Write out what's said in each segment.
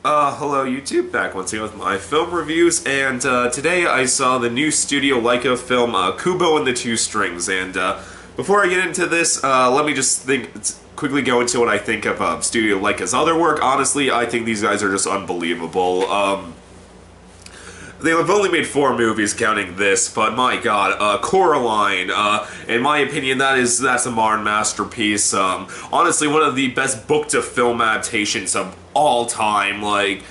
Hello YouTube, back once again with my film reviews, and today I saw the new Studio Leica film, Kubo and the Two Strings, and before I get into this, let me just quickly go into what I think of Studio Leica's other work. Honestly, I think these guys are just unbelievable. They have only made 4 movies, counting this, but my god, Coraline, in my opinion, that's a modern masterpiece. Honestly, one of the best book-to-film adaptations of all time, and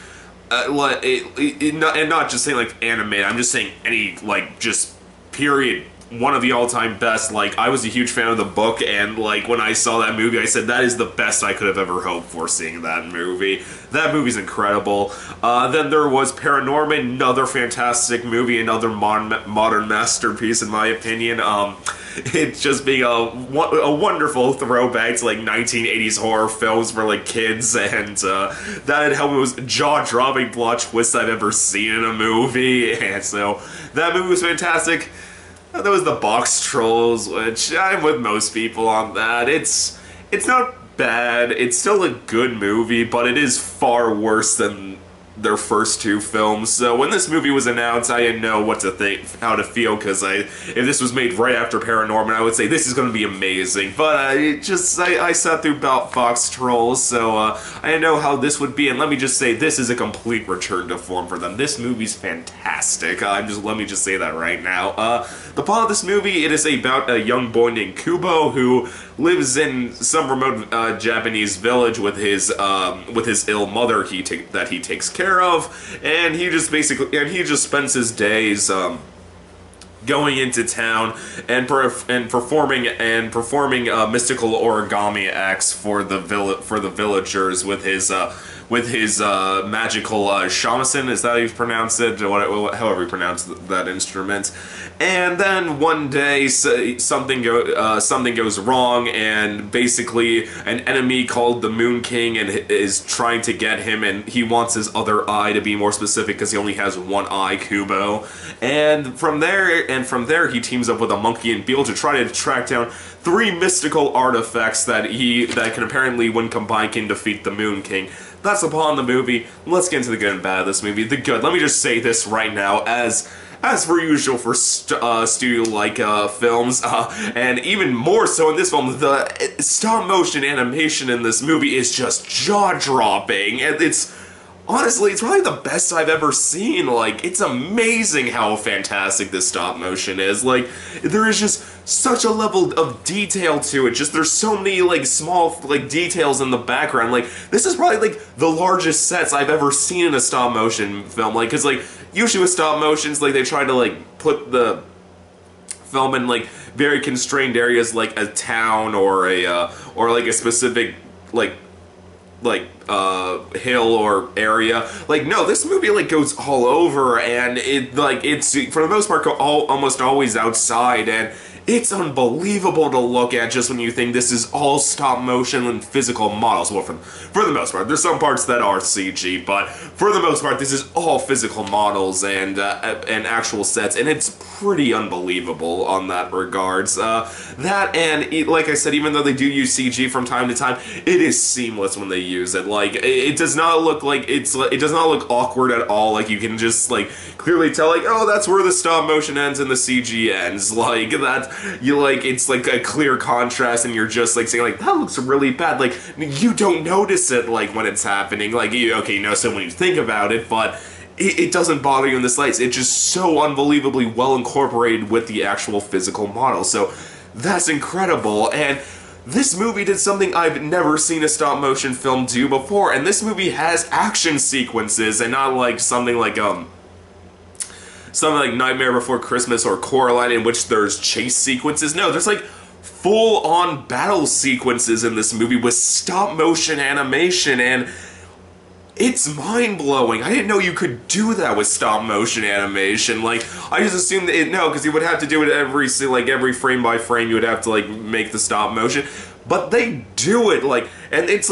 not just saying, like, animated, I'm just saying any, like, just period, one of the all-time best. Like, I was a huge fan of the book, and, like, when I saw that movie, I said, that is the best I could have ever hoped for seeing that movie. That movie's incredible. Then there was Paranorman, another fantastic movie, another modern masterpiece, in my opinion. It's just being a wonderful throwback to, like, 1980s horror films for, like, kids, and that helped. It was jaw-dropping plot twist I've ever seen in a movie, and so that movie was fantastic. There was the Box Trolls, which I'm with most people on that. It's not bad. It's still a good movie, but it is far worse than their first 2 films. So when this movie was announced, I didn't know what to think, how to feel, because if this was made right after Paranorman, I would say this is going to be amazing. But I sat through Box Trolls, so I didn't know how this would be. And let me just say, this is a complete return to form for them. This movie's fantastic. Let me just say that right now. The plot of this movie, it is about a young boy named Kubo who lives in some remote Japanese village with his ill mother that he takes care of, and he just spends his days going into town and performing mystical origami acts for the villagers with his magical shamisen. Is that how you pronounce it? However you pronounce that instrument. And then one day something goes wrong, and basically an enemy called the Moon King is trying to get him, and he wants his other eye, to be more specific, because he only has one eye, Kubo. And from there he teams up with a monkey and beetle to try to track down 3 mystical artifacts that can apparently, when combined, can defeat the Moon King. That's the plot of the movie. Let's get into the good and bad of this movie. The good, let me just say this right now, as per usual for Studio Leica films, and even more so in this film, the stop-motion animation in this movie is just jaw-dropping, and honestly, it's probably the best I've ever seen. Like, it's amazing how fantastic this stop motion is. Like, there is just such a level of detail to it. Just, there's so many, like, small, like, details in the background. Like, this is probably, like, the largest sets I've ever seen in a stop motion film. Like, because, like, usually with stop motions, like, they try to, like, put the film in, like, very constrained areas, like a town or like a specific, hill or area. Like, no, this movie, like, goes all over, and it's for the most part almost always outside, and it's unbelievable to look at just when you think this is all stop motion and physical models. Well, for the most part, there's some parts that are CG, but for the most part, this is all physical models and actual sets, and it's pretty unbelievable on that regards. That, and like I said, even though they do use CG from time to time, it is seamless when they use it. Like, it does not look like it does not look awkward at all. Like, you can just, like, clearly tell, like, oh, that's where the stop motion ends and the CG ends. Like, it's like a clear contrast, and you're just, like, saying, like, that looks really bad. Like, you don't notice it, like, when it's happening. Like, you notice it when you think about it, but it doesn't bother you in the slightest. It's just so unbelievably well incorporated with the actual physical model. So that's incredible. And this movie did something I've never seen a stop-motion film do before, and this movie has action sequences, and not like something like Nightmare Before Christmas or Coraline, in which there's chase sequences. No, there's, like, full-on battle sequences in this movie with stop-motion animation, and it's mind-blowing. I didn't know you could do that with stop-motion animation. Like, I just assumed that no, because you would have to do it every frame by frame, you would have to, like, make the stop-motion. But they do it, like, and it's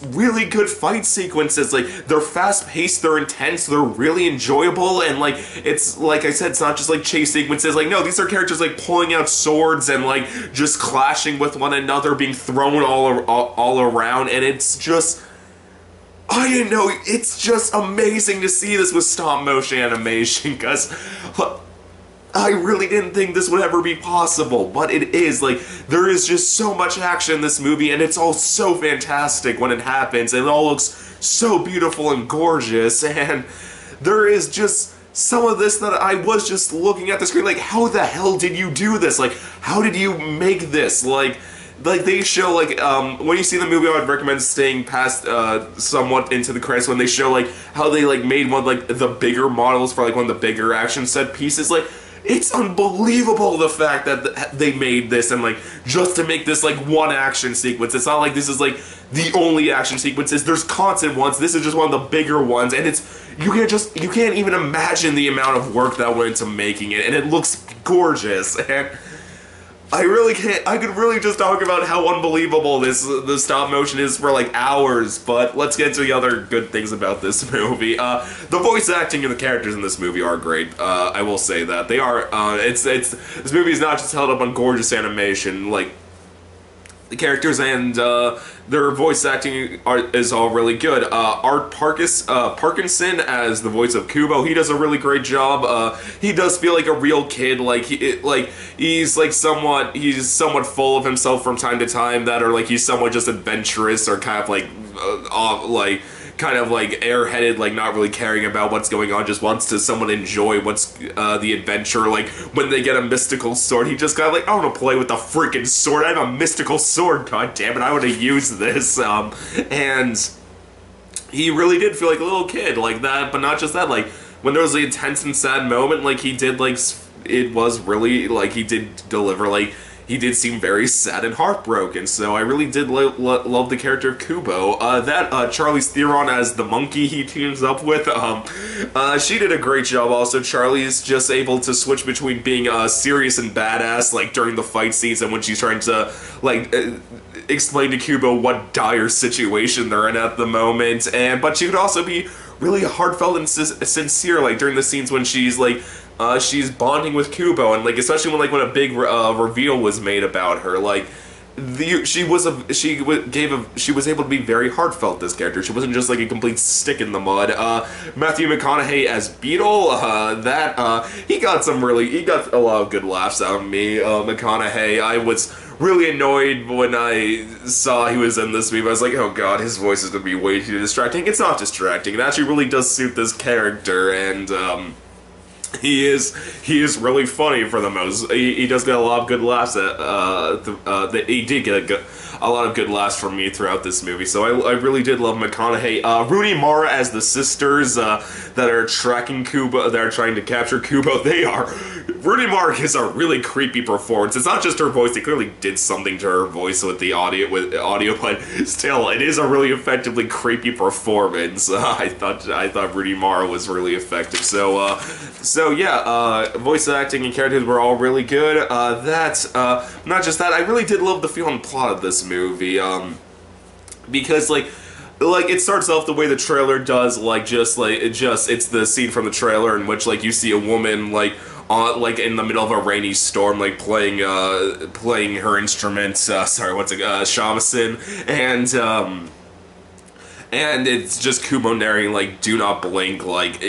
really good fight sequences. Like, they're fast-paced, they're intense, they're really enjoyable, and, like, it's, like I said, it's not just, like, chase sequences. Like, no, these are characters, like, pulling out swords and, like, just clashing with one another, being thrown all around, and it's just I didn't know. It's just amazing to see this with stop motion animation, because I really didn't think this would ever be possible, but it is. Like, there is just so much action in this movie, and it's all so fantastic when it happens, and it all looks so beautiful and gorgeous, and there is just some of this that I was just looking at the screen like, how the hell did you do this? Like, how did you make this? Like they show, like, when you see the movie, I would recommend staying past, somewhat into the credits, when they show, like, how they, like, made one, like, the bigger models for, like, one of the bigger action set pieces. Like, it's unbelievable the fact that they made this, and, like, just to make this, like, one action sequence. It's not like this is, like, the only action sequences. There's constant ones. This is just one of the bigger ones, and you can't even imagine the amount of work that went into making it, and it looks gorgeous, and I really can't. I could really just talk about how unbelievable the stop motion is for like hours, but let's get to the other good things about this movie. The voice acting and the characters in this movie are great. I will say that they are. This movie is not just held up on gorgeous animation. Like, the characters and their voice acting is all really good. Art Parkinson as the voice of Kubo, he does a really great job. He does feel like a real kid. Like he's somewhat full of himself from time to time. That, or like he's somewhat just adventurous, or kind of airheaded, like not really caring about what's going on, just wants to someone enjoy what's the adventure. Like when they get a mystical sword, he just got like, I want to play with the freaking sword. I have a mystical sword. God damn it, I want to use this. And he really did feel like a little kid like that. But not just that. Like when there was the intense and sad moment, like he did like it was really like he did deliver like. He did seem very sad and heartbroken, so I really did love the character of Kubo. Charlize Theron as the monkey he teams up with, she did a great job also. Charlie's just able to switch between being serious and badass, like during the fight scenes and when she's trying to, like, explain to Kubo what dire situation they're in at the moment, but she could also be really heartfelt and sincere, like during the scenes when she's like, she's bonding with Kubo, and like especially when a big reveal was made about her, like she was able to be very heartfelt. This character, she wasn't just like a complete stick in the mud. Matthew McConaughey as Beetle, he got a lot of good laughs out of me. McConaughey, I was really annoyed when I saw he was in this movie. I was like, oh god, his voice is gonna be way too distracting. It's not distracting. It actually really does suit this character, and he is really funny for the most. He does get a lot of good laughs. He did get a lot of good laughs from me throughout this movie. So I really did love McConaughey. Rooney Mara as the sisters that are tracking Kubo, that are trying to capture Kubo. Rooney Mara gives a really creepy performance. It's not just her voice; they clearly did something to her voice with the audio, but still, it is a really effectively creepy performance. I thought Rooney Mara was really effective. So yeah, voice acting and characters were all really good. Not just that, I really did love the feel and plot of this movie. Because like it starts off the way the trailer does, it's the scene from the trailer in which like you see a woman in the middle of a rainy storm, like playing her instrument. Shamisen, and it's just Kubo narrating, like, do not blink, like,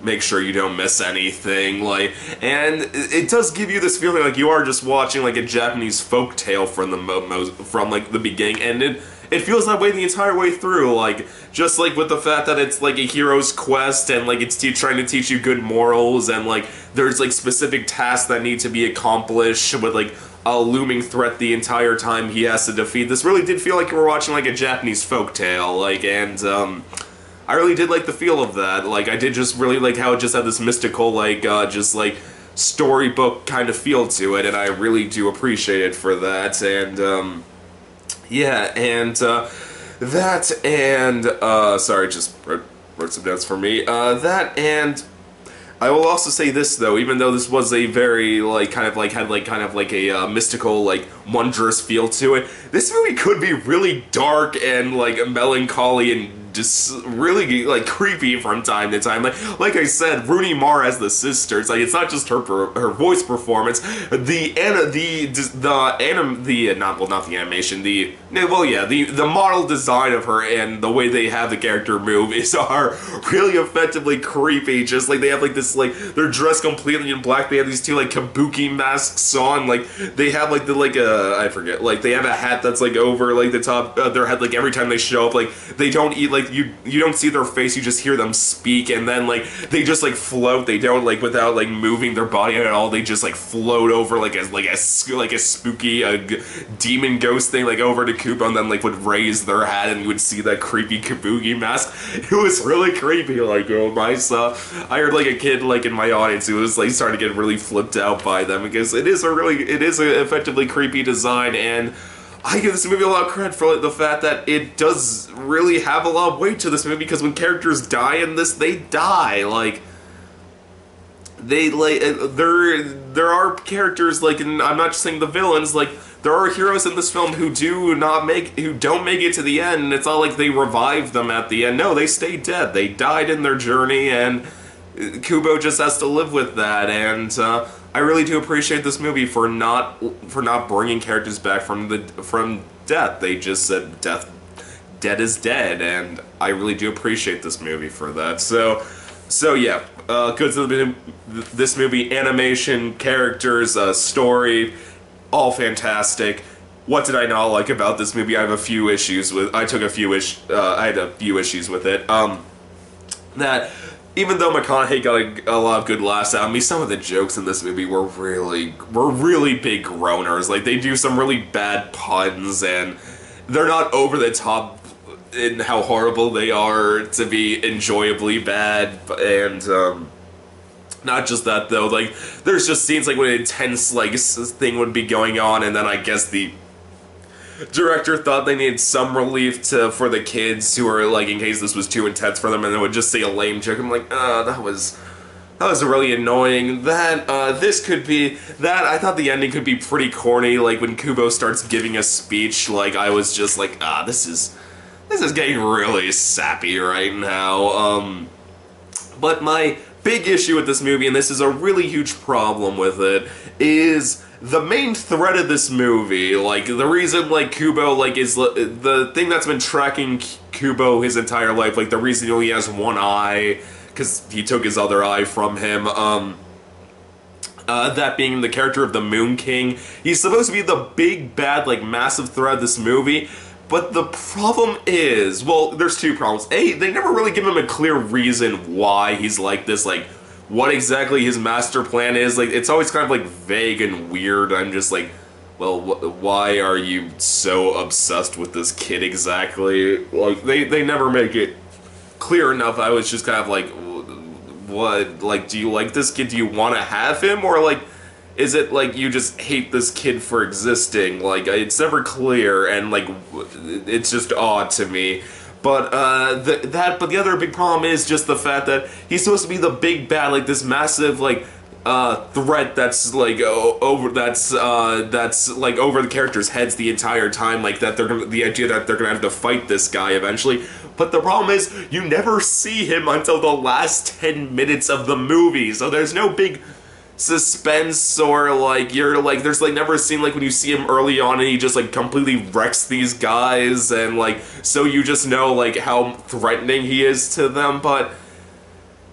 make sure you don't miss anything, like, and it does give you this feeling like you are just watching, like, a Japanese folk tale from the beginning, and it feels that way the entire way through, like, just, like, with the fact that it's, like, a hero's quest, and, like, it's trying to teach you good morals, and, like, there's, like, specific tasks that need to be accomplished with, like, a looming threat the entire time he has to defeat. This really did feel like you were watching, like, a Japanese folktale, like, and, I really did like the feel of that. Like, I did just really like how it just had this mystical, like, storybook kind of feel to it, and I really do appreciate it for that, and, yeah, and, sorry, just wrote some notes for me, I will also say this, though, even though this was a very, had a mystical, wondrous feel to it, this movie could be really dark and, melancholy and just really like creepy from time to time. Like I said, Rooney Mara as the sister. It's like it's not just her voice performance. The model design of her and the way they have the character move are really effectively creepy. Just like they have like this like they're dressed completely in black. They have these two like kabuki masks on. Like they have like I forget, like they have a hat that's like over like the top of their head. Like every time they show up, like they don't eat, like you don't see their face, you just hear them speak, and then like they just like float. They don't like without like moving their body at all. They just like float over like a spooky demon ghost thing like over to Kubo, and then like would raise their hat and you would see that creepy kabuki mask. It was really creepy. Like I heard like a kid like in my audience who was like starting to get really flipped out by them because it is an effectively creepy design, and I give this movie a lot of credit for the fact that it does really have a lot of weight to this movie, because when characters die in this, they die. Like, there are characters, like, and I'm not just saying the villains, like, there are heroes in this film who don't make it to the end, and it's not like they revive them at the end. No, they stay dead. They died in their journey, and Kubo just has to live with that, and I really do appreciate this movie for not bringing characters back from death. They just said dead is dead, and I really do appreciate this movie for that. So yeah, goods of this movie: animation, characters, story, all fantastic. What did I not like about this movie? I have a few issues with. I had a few issues with it. That. Even though McConaughey got a lot of good laughs out of me, some of the jokes in this movie were really big groaners. Like, they do some really bad puns, and they're not over the top in how horrible they are to be enjoyably bad. And not just that though. Like, there's just scenes like when an intense like thing would be going on, and then I guess the director thought they needed some relief for the kids who are like, in case this was too intense for them, and they would just say a lame joke. I'm like, that was really annoying. This could be that. I thought the ending could be pretty corny. Like when Kubo starts giving a speech, like I was just like, this is getting really sappy right now. But my big issue with this movie, and this is a really huge problem with it, is the main thread of this movie. Like, the reason, like, Kubo, like, is the thing that's been tracking Kubo his entire life, like, the reason he only has one eye, because he took his other eye from him, that being the character of the Moon King. He's supposed to be the big, bad, like, massive thread of this movie, but the problem is, well, there's two problems. A, they never really give him a clear reason why he's like this, like, what exactly his master plan is. Like, it's always kind of like vague and weird. I'm just like, well, why are you so obsessed with this kid exactly? Like, they never make it clear enough. I was just kind of like, what, like, do you like this kid? Do you want to have him? Or like, is it like you just hate this kid for existing? Like, it's never clear, and like, it's just odd to me. But but the other big problem is just the fact that he's supposed to be the big bad, like this massive like threat that's like over the characters' heads the entire time, like that the idea that they're gonna have to fight this guy eventually. But the problem is you never see him until the last 10 minutes of the movie, so there's no big suspense, or like you're like there's like never a scene like when you see him early on and he just like completely wrecks these guys, and like so you just know like how threatening he is to them. But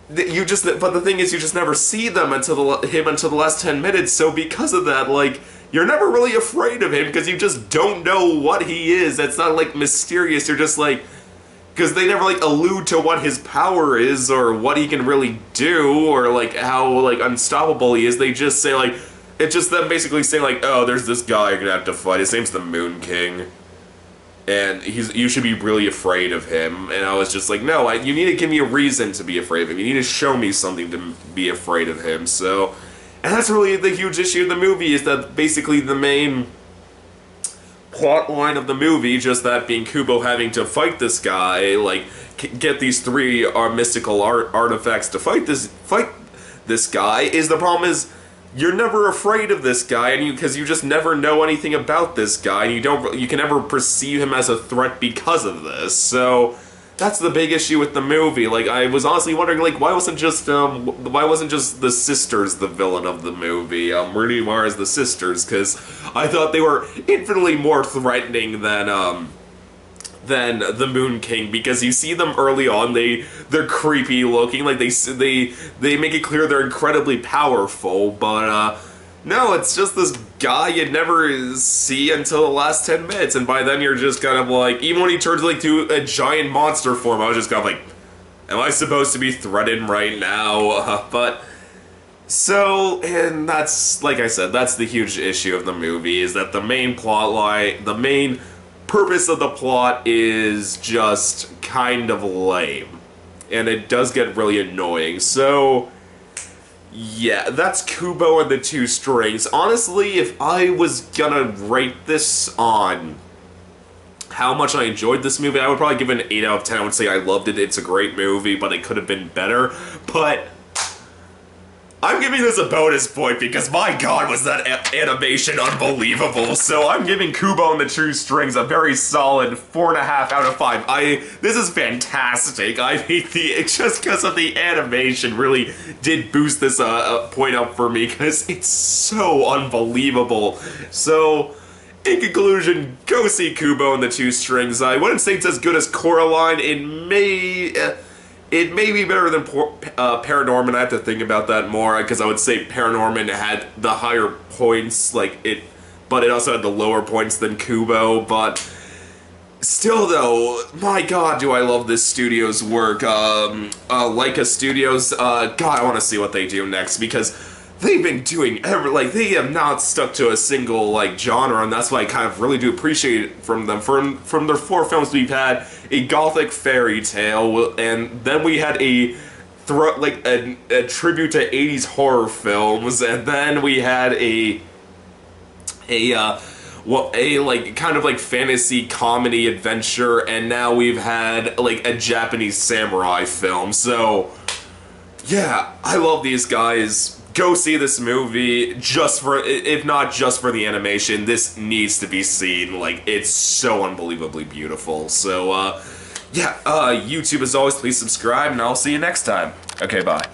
the thing is, you just never see them until the last 10 minutes. So because of that, like, you're never really afraid of him because you just don't know what he is. It's not like mysterious. You're just like, because they never like allude to what his power is or what he can really do or like how like unstoppable he is. They just say like, it's just them basically saying like, oh, there's this guy you're gonna have to fight. His name's the Moon King, and you should be really afraid of him. And I was just like, no, you need to give me a reason to be afraid of him. You need to show me something to be afraid of him. So, and that's really the huge issue of the movie, is that basically the main plot line of the movie, just that being Kubo having to fight this guy, like get these three mystical artifacts to fight this guy, is the problem is you're never afraid of this guy, and because you just never know anything about this guy, and you can never perceive him as a threat because of this. So that's the big issue with the movie. Like, I was honestly wondering, like, why wasn't just the sisters the villain of the movie? Rooney Mara's the sisters, because I thought they were infinitely more threatening than the Moon King, because you see them early on, they're creepy looking, like they make it clear they're incredibly powerful, but no, it's just this guy you never see until the last 10 minutes, and by then you're just kind of like, even when he turns like to a giant monster form, I was just kind of like, am I supposed to be threatened right now? And that's, like I said, that's the huge issue of the movie, is that the main plot line, the main purpose of the plot is just kind of lame. And it does get really annoying, so yeah, that's Kubo and the Two Strings. Honestly, if I was gonna rate this on how much I enjoyed this movie, I would probably give it an 8 out of 10. I would say I loved it, it's a great movie, but it could have been better. But I'm giving this a bonus point because, my god, was that animation unbelievable. So I'm giving Kubo and the Two Strings a very solid 4.5 out of 5. This is fantastic. I mean, just because of the animation really did boost this point up for me, because it's so unbelievable. So, in conclusion, go see Kubo and the Two Strings. I wouldn't say it's as good as Coraline. It may be better than Paranorman. I have to think about that more, because I would say Paranorman had the higher points, but it also had the lower points than Kubo. But still, though, my god, do I love this studio's work. Leica Studios, god, I want to see what they do next, because they've been doing they have not stuck to a single, genre, and that's why I kind of really do appreciate it from them. From their 4 films, we've had a gothic fairy tale, and then we had a tribute to 80s horror films, and then we had a kind of fantasy comedy adventure, and now we've had a Japanese samurai film. So yeah, I love these guys. Go see this movie, if not just for the animation. This needs to be seen. It's so unbelievably beautiful. So, yeah, YouTube, as always, please subscribe, and I'll see you next time. Okay, bye.